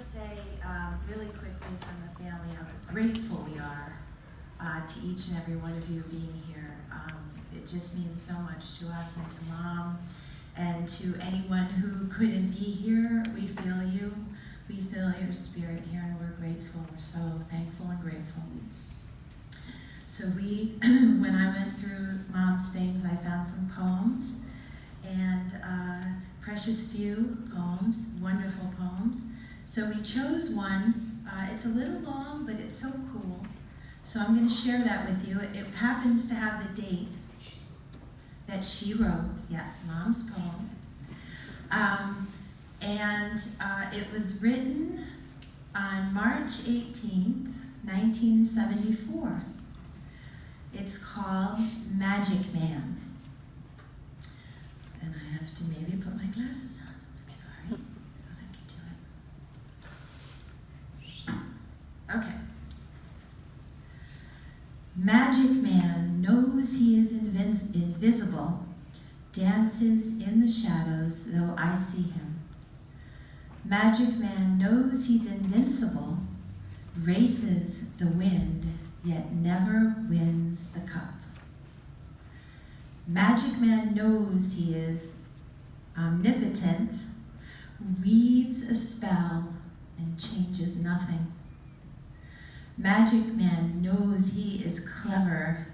say really quickly from the family how grateful we are to each and every one of you being here. It just means so much to us and to Mom and to anyone who couldn't be here. We feel you. We feel your spirit here, and we're grateful. We're so thankful and grateful. So when I went through Mom's things, I found some poems, and precious few poems, wonderful poems. So we chose one. It's a little long, but it's so cool. So I'm going to share that with you. It happens to have the date that she wrote. Yes, Mom's poem. It was written on March 18th, 1974. It's called Magic Man. And I have to maybe put my glasses on. I'm sorry. I thought I could do it. Okay. Magic Man knows he is invisible, dances in the shadows, though I see him. Magic Man knows he's invincible, races the wind, yet never wins the cup. Magic Man knows he is omnipotent, weaves a spell and changes nothing. Magic Man knows he is clever,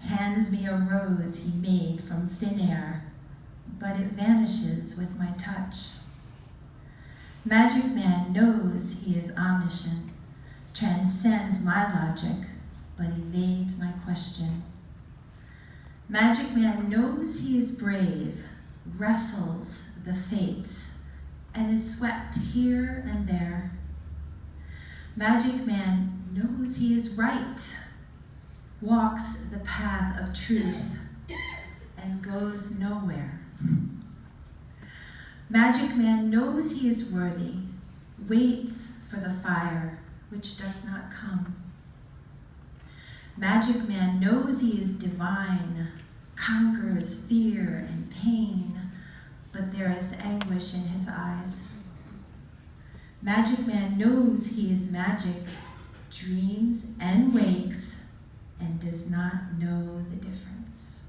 hands me a rose he made from thin air, but it vanishes with my touch. Magic Man knows he is omniscient, transcends my logic, but evades my question. Magic Man knows he is brave, wrestles the fates, and is swept here and there. Magic Man knows he is right, walks the path of truth, and goes nowhere. Magic Man knows he is worthy, waits for the fire which does not come. Magic Man knows he is divine, conquers fear and pain, but there is anguish in his eyes. Magic Man knows he is magic, dreams and wakes, and does not know the difference.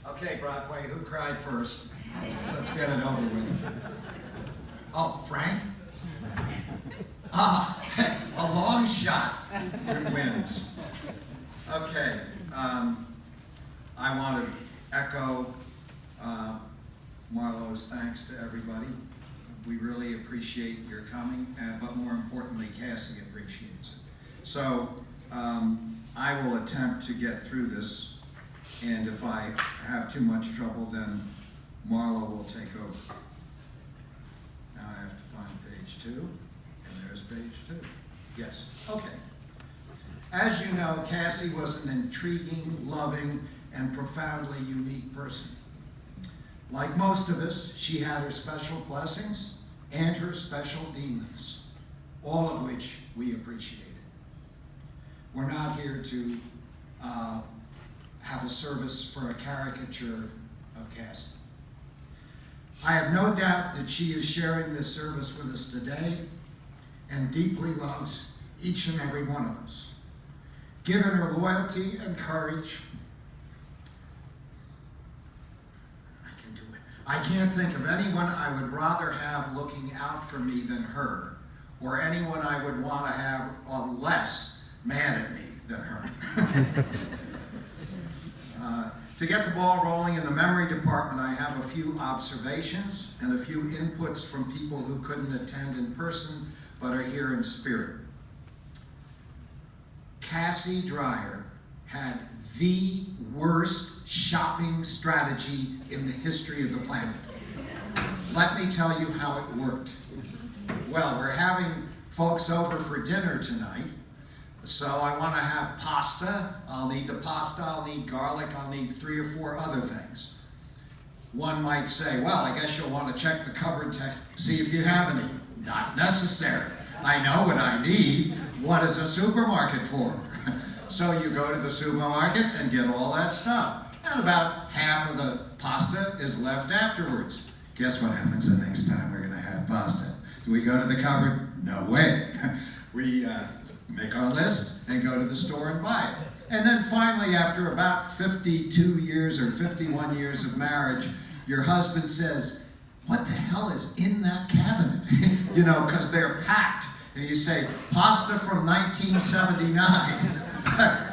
Okay, Broadway, who cried first? Let's get it over with. Oh, Frank? A long shot wins. Okay, I want to echo Marlo's thanks to everybody. We really appreciate your coming, but more importantly, Cassie appreciates it. So I will attempt to get through this. And if I have too much trouble, then Marlo will take over. Now I have to find page 2, and there's page 2. Yes, okay. As you know, Cassie was an intriguing, loving, and profoundly unique person. Like most of us, she had her special blessings and her special demons, all of which we appreciated. We're not here to have a service for a caricature of Cassie. I have no doubt that she is sharing this service with us today and deeply loves each and every one of us. Given her loyalty and courage, I can do it. I can't think of anyone I would rather have looking out for me than her, or anyone I would want to have less mad at me than her. To get the ball rolling in the memory department, I have a few observations and a few inputs from people who couldn't attend in person but are here in spirit. Cassie Dreyer had the worst shopping strategy in the history of the planet. Let me tell you how it worked. Well, we're having folks over for dinner tonight. So I want to have pasta. I'll need the pasta, I'll need garlic, I'll need 3 or 4 other things. One might say, well, I guess you'll want to check the cupboard to see if you have any. Not necessary. I know what I need. what is a supermarket for? So you go to the supermarket and get all that stuff. And about half of the pasta is left afterwards. Guess what happens the next time we're going to have pasta? Do we go to the cupboard? No way. We make our list and go to the store and buy it. And then finally, after about 52 years or 51 years of marriage, your husband says, what the hell is in that cabinet? You know, because they're packed. And you say, pasta from 1979.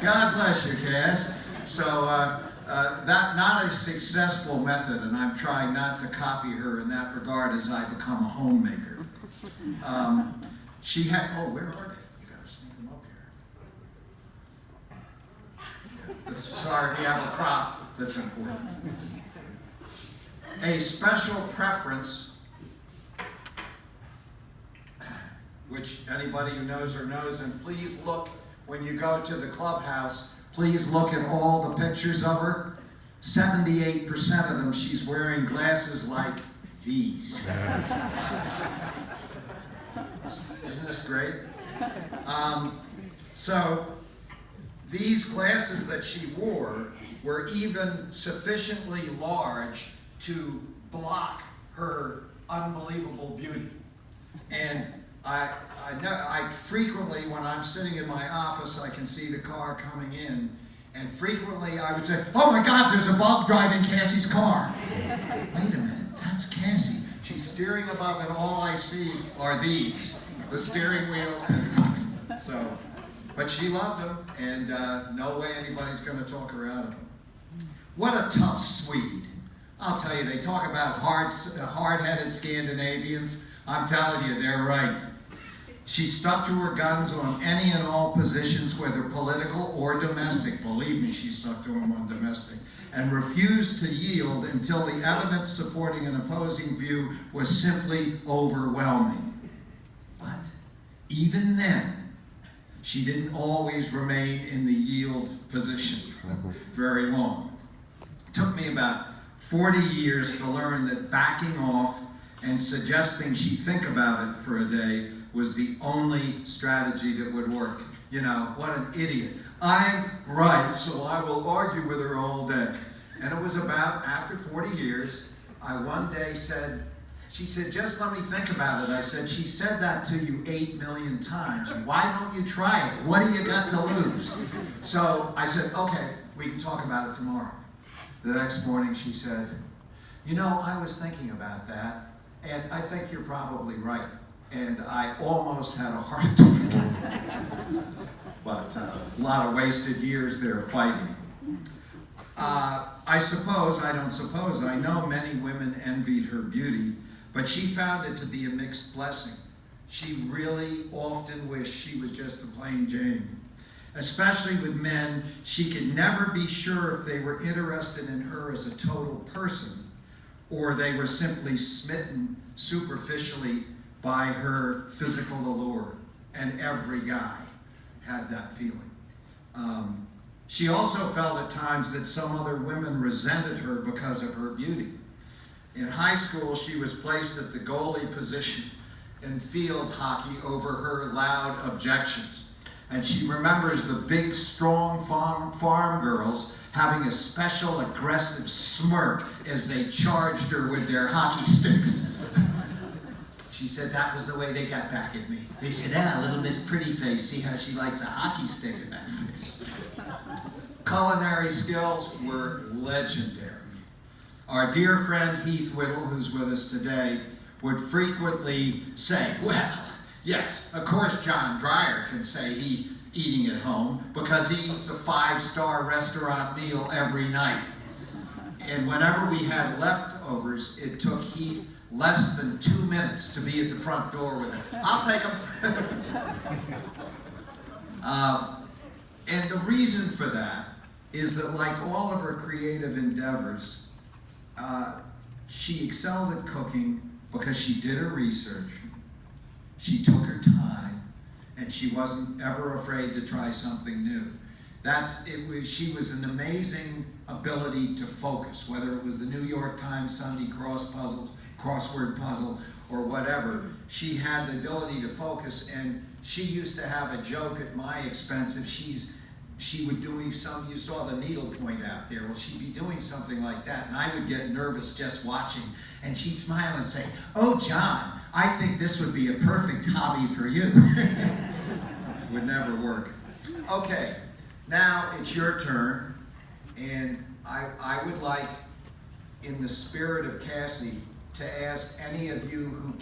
God bless you, Cass. So that not a successful method, and I'm trying not to copy her in that regard as I become a homemaker. She had, oh, where are they? You gotta sneak them up here. Yeah. Sorry, we have a prop that's important. A special preference, which anybody who knows her knows, and please look when you go to the clubhouse, please look at all the pictures of her. 78% of them, she's wearing glasses like these. Isn't this great? So these glasses that she wore were even sufficiently large to block her unbelievable beauty. And I frequently, when I'm sitting in my office, I can see the car coming in, and frequently I would say, oh my God, there's a bug driving Cassie's car. Wait a minute, that's Cassie. She's steering above, and all I see are these, the steering wheel. So, but she loved them, and no way anybody's going to talk her out of them. What a tough Swede. I'll tell you, they talk about hard-headed Scandinavians. I'm telling you, they're right. She stuck to her guns on any and all positions, whether political or domestic. Believe me, she stuck to them on domestic. And refused to yield until the evidence supporting an opposing view was simply overwhelming. But even then, she didn't always remain in the yield position very long. It took me about 40 years to learn that backing off and suggesting she think about it for a day was the only strategy that would work. You know, what an idiot. I'm right, so I will argue with her all day. And it was about, after 40 years, I one day said, she said, just let me think about it. I said, she said that to you 8 million times. Why don't you try it? What do you got to lose? So I said, okay, we can talk about it tomorrow. The next morning she said, you know, I was thinking about that, and I think you're probably right. And I almost had a heart attack. But a lot of wasted years there fighting. I know many women envied her beauty, but she found it to be a mixed blessing. She really often wished she was just a plain Jane. Especially with men, she could never be sure if they were interested in her as a total person, or they were simply smitten superficially by her physical allure, and every guy had that feeling. She also felt at times that some other women resented her because of her beauty. In high school, she was placed at the goalie position in field hockey over her loud objections. And she remembers the big, strong farm girls having a special aggressive smirk as they charged her with their hockey sticks. She said that was the way they got back at me. They said, little Miss Pretty Face, see how she likes a hockey stick in that face. Culinary skills were legendary. Our dear friend Heath Whittle, who's with us today, would frequently say, well, yes, of course John Dreyer can say he eating at home because he eats a 5-star restaurant meal every night. And whenever we had leftovers, it took Heath less than 2 minutes to be at the front door with it. I'll take them. And the reason for that is that, like all of her creative endeavors, she excelled at cooking because she did her research, she took her time, and she wasn't ever afraid to try something new. She was an amazing ability to focus, whether it was the New York Times Sunday crossword puzzle, or whatever. She had the ability to focus, and she used to have a joke at my expense if she would doing some, you saw the needlepoint out there, well, she'd be doing something like that, and I would get nervous just watching, and she'd smile and say, "Oh, John, I think this would be a perfect hobby for you." Would never work. Okay, now it's your turn, and I would like, in the spirit of Cassie, to ask any of you who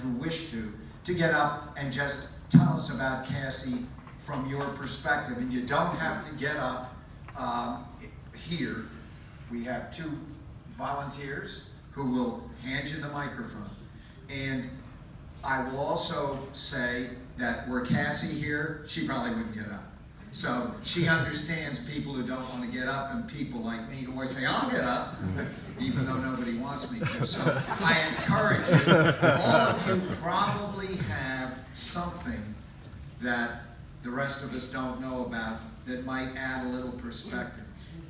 who wish to get up and just tell us about Cassie from your perspective. And you don't have to get up here. We have two volunteers who will hand you the microphone. And I will also say that were Cassie here, she probably wouldn't get up. So she understands people who don't want to get up and people like me who always say, "I'll get up," even though nobody wants me to. So I encourage you, all of you probably have something that the rest of us don't know about that might add a little perspective.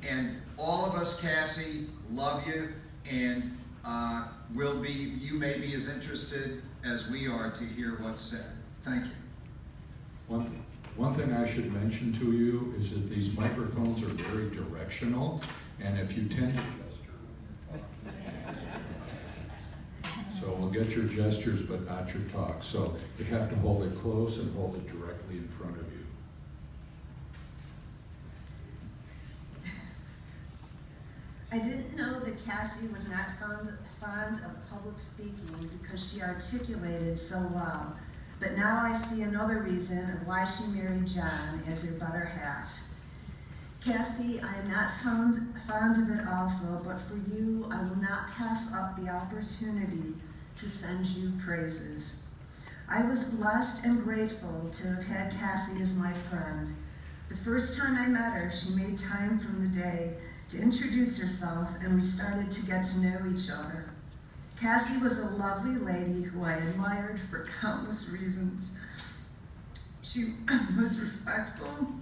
And all of us, Cassie, love you, and you may be as interested as we are to hear what's said. Thank you. One thing I should mention to you is that these microphones are very directional, and if you tend to gesture, so we'll get your gestures but not your talk. So you have to hold it close and hold it directly in front of you. I didn't know that Cassie was not fond of public speaking because she articulated so well. But now I see another reason of why she married John as her better half. Cassie, I am not fond of it also, but for you, I will not pass up the opportunity to send you praises. I was blessed and grateful to have had Cassie as my friend. The first time I met her, she made time from the day to introduce herself, and we started to get to know each other. Cassie was a lovely lady who I admired for countless reasons. She was respectful,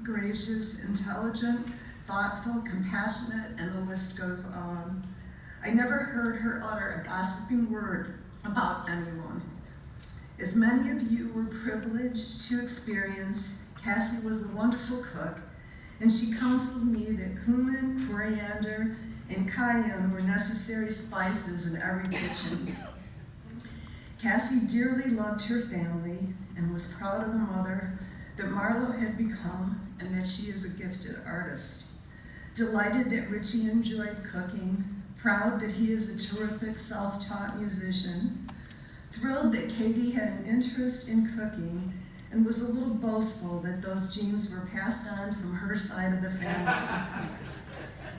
gracious, intelligent, thoughtful, compassionate, and the list goes on. I never heard her utter a gossiping word about anyone. As many of you were privileged to experience, Cassie was a wonderful cook, and she counseled me that cumin, coriander, and cayenne were necessary spices in every kitchen. Cassie dearly loved her family and was proud of the mother that Marlo had become and that she is a gifted artist. Delighted that Richie enjoyed cooking, proud that he is a terrific self-taught musician, thrilled that Katie had an interest in cooking, and was a little boastful that those genes were passed on from her side of the family.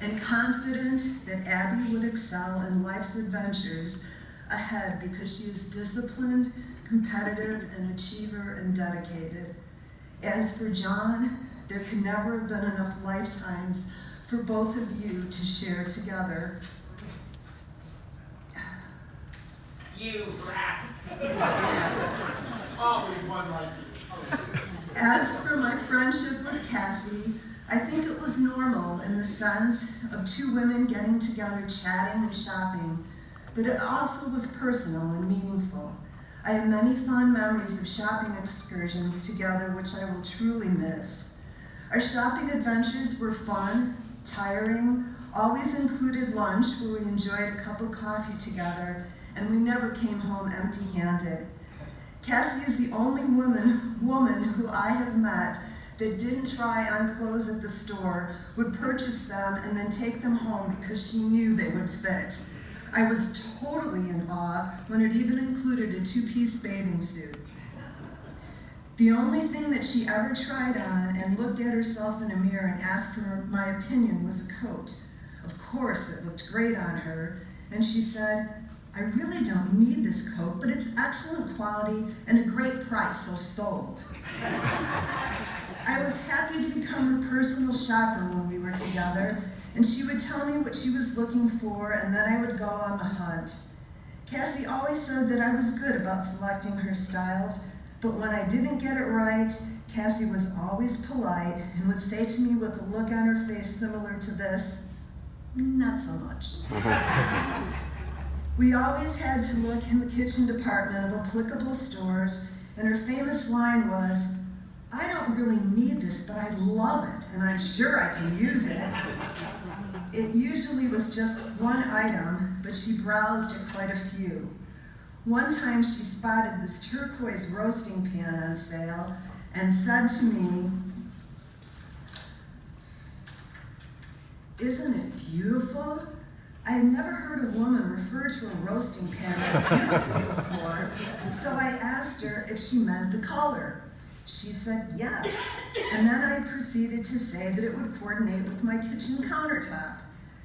And confident that Abby would excel in life's adventures ahead because she is disciplined, competitive, an achiever, and dedicated. As for John, there could never have been enough lifetimes for both of you to share together. You crap! Always one like you. As for my friendship with Cassie, I think it was normal in the sense of two women getting together, chatting and shopping, but it also was personal and meaningful. I have many fond memories of shopping excursions together, which I will truly miss. Our shopping adventures were fun, tiring, always included lunch where we enjoyed a cup of coffee together, and we never came home empty-handed. Cassie is the only woman who I have met that didn't try on clothes at the store, would purchase them and then take them home because she knew they would fit. I was totally in awe when it even included a two-piece bathing suit. The only thing that she ever tried on and looked at herself in a mirror and asked for my opinion was a coat. Of course, it looked great on her, and she said, "I really don't need this coat, but it's excellent quality and a great price, so sold." I was happy to become her personal shopper when we were together, and she would tell me what she was looking for, and then I would go on the hunt. Cassie always said that I was good about selecting her styles, but when I didn't get it right, Cassie was always polite and would say to me with a look on her face similar to this, "Not so much." We always had to look in the kitchen department of applicable stores, and her famous line was, "I don't really need this, but I love it, and I'm sure I can use it." It usually was just one item, but she browsed at quite a few. One time she spotted this turquoise roasting pan on sale and said to me, "Isn't it beautiful?" I had never heard a woman refer to a roasting pan as beautiful before, so I asked her if she meant the color. She said yes, and then I proceeded to say that it would coordinate with my kitchen countertop.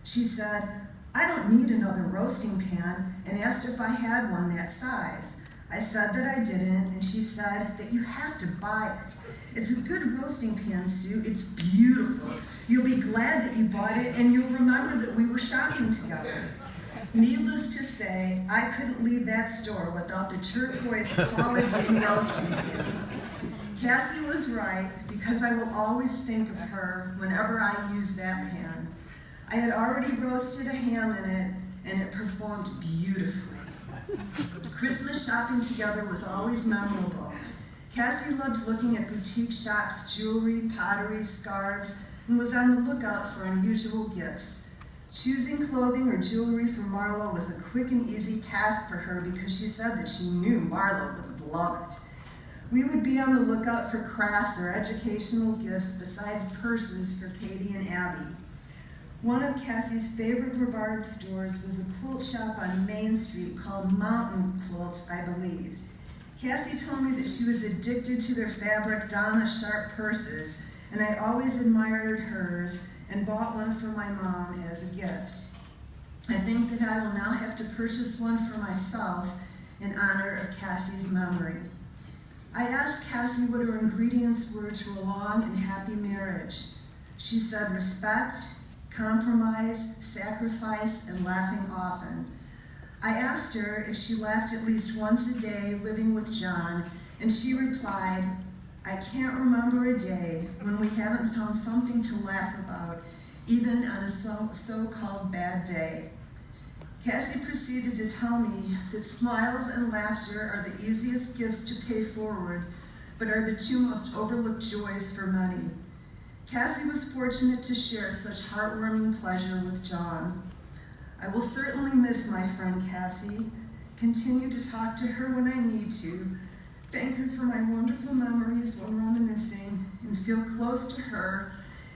She said, "I don't need another roasting pan," and asked if I had one that size. I said that I didn't, and she said that you have to buy it. It's a good roasting pan, Sue. It's beautiful. You'll be glad that you bought it, and you'll remember that we were shopping together. Needless to say, I couldn't leave that store without the turquoise quality roasting pan. Cassie was right, because I will always think of her whenever I use that pan. I had already roasted a ham in it, and it performed beautifully. Christmas shopping together was always memorable. Cassie loved looking at boutique shops, jewelry, pottery, scarves, and was on the lookout for unusual gifts. Choosing clothing or jewelry for Marlo was a quick and easy task for her because she said that she knew Marlo would love it. We would be on the lookout for crafts or educational gifts besides purses for Katie and Abby. One of Cassie's favorite Brevard stores was a quilt shop on Main Street called Mountain Quilts, I believe. Cassie told me that she was addicted to their fabric Donna Sharp purses, and I always admired hers and bought one for my mom as a gift. I think that I will now have to purchase one for myself in honor of Cassie's memory. I asked Cassie what her ingredients were to a long and happy marriage. She said respect, compromise, sacrifice, and laughing often. I asked her if she laughed at least once a day living with John, and she replied, "I can't remember a day when we haven't found something to laugh about, even on a so-called bad day." Cassie proceeded to tell me that smiles and laughter are the easiest gifts to pay forward, but are the two most overlooked joys for many. Cassie was fortunate to share such heartwarming pleasure with John. I will certainly miss my friend Cassie, continue to talk to her when I need to, thank her for my wonderful memories while reminiscing, and feel close to her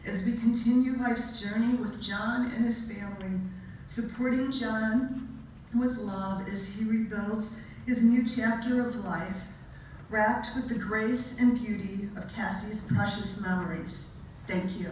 as we continue life's journey with John and his family, supporting John with love as he rebuilds his new chapter of life, wrapped with the grace and beauty of Cassie's precious memories. Thank you.